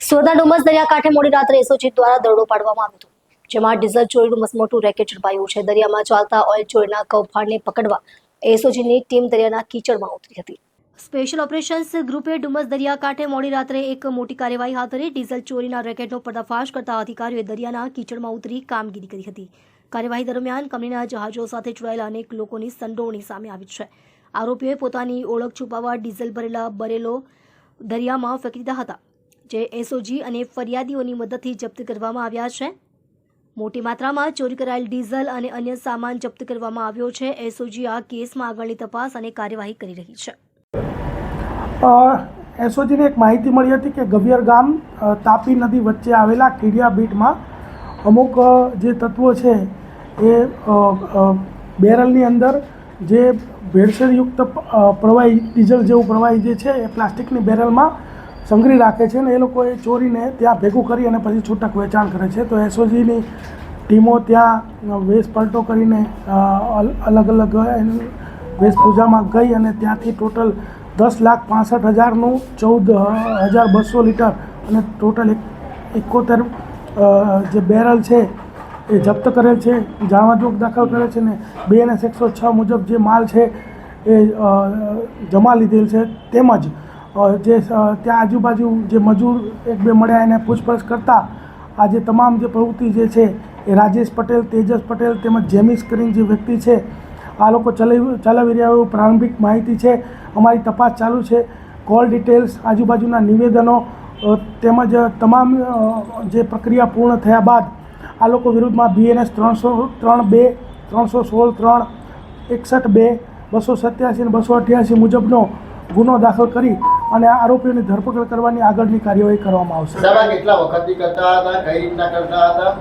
સુરતના ડુમસ દરિયાકાંઠે મોડી રાત્રે એસઓજી દ્વારા દરોડો પાડવામાં આવ્યો હતો, જેમાં ડીઝલ ચોરીનું મસમોટું રેકેટ ઝડપાયું છે। દરિયામાં ચાલતા ઓઇલ ચોરીના કૌભાંડને પકડવા એસઓજીની ટીમ દરિયાના કીચડમાં ઉતરી હતી। સ્પેશિયલ ઓપરેશન્સ ગ્રુપે ડુમસ દરિયાકાંઠે મોડી રાત્રે એક મોટી કાર્યવાહી હાથ ધરી ડીઝલ ચોરીના રેકેટનો પર્દાફાશ કરતા અધિકારીઓએ દરિયાના કીચડમાં ઉતરી કામગીરી કરી હતી। કાર્યવાહી દરમિયાન કંપનીના જહાજો સાથે જોડાયેલા અનેક લોકોની સંડોવણી સામે આવી છે। આરોપીઓએ પોતાની ઓળખ છુપાવવા ડીઝલ ભરેલા બરેલો દરિયામાં ફેંકી દીધા હતા, જે એસઓજી અને ફરિયાદીઓની મદદથી જપ્ત કરવામાં આવ્યા છે। મોટી માત્રામાં ચોરી કરાયેલ ડીઝલ અને અન્ય સામાન જપ્ત કરવામાં આવ્યો છે। એસઓજી આ કેસમાં આગળની તપાસ અને કાર્યવાહી કરી રહી છે। એસઓજીને એક માહિતી મળી હતી કે ગવિયર ગામ તાપી નદી વચ્ચે આવેલા કીડિયા બીટમાં અમુક જે તત્વો છે એ બેરલની અંદર જે ભેળસેળયુક્ત પ્રવાહી ડીઝલ જેવું પ્રવાહી જે છે એ પ્લાસ્ટિકની બેરલમાં સંગ્રહી રાખે છે અને એ લોકો એ ચોરીને ત્યાં ભેગું કરી અને પછી છૂટક વેચાણ કરે છે। તો એસઓજીની ટીમો ત્યાં વેશપલટો કરીને અલગ અલગ વેશભૂષામાં ગઈ અને ત્યાંથી ટોટલ 10,65,000નું 14,200 લીટર અને ટોટલ 71 જે બેરલ છે એ જપ્ત કરેલ છે, જાણવાજોગ દાખલ કરેલ છે ને BNS 106 મુજબ જે માલ છે એ જમા લીધેલ છે। તેમજ જે ત્યાં આજુબાજુ જે મજૂર એક બે મળ્યા એને પૂછપરછ કરતાં આ જે તમામ જે પ્રવૃત્તિ જે છે એ રાજેશ પટેલ, તેજસ પટેલ તેમજ જેમિસ કરીને જે વ્યક્તિ છે આ લોકો ચલાવી રહ્યા એવું પ્રારંભિક માહિતી છે। અમારી તપાસ ચાલુ છે। કોલ ડિટેલ્સ, આજુબાજુના નિવેદનો તેમજ તમામ જે પ્રક્રિયા પૂર્ણ થયા બાદ આ લોકો વિરુદ્ધમાં BNS 303(2), 316(3), 61(2), 287 અને 288 મુજબનો ગુનો દાખલ કરી અને આરોપીઓની ધરપકડ કરવાની આગળની કાર્યવાહી કરવામાં આવશે। કેટલા વખતથી કરતા હતા, કઈ રીતના કરતા હતા?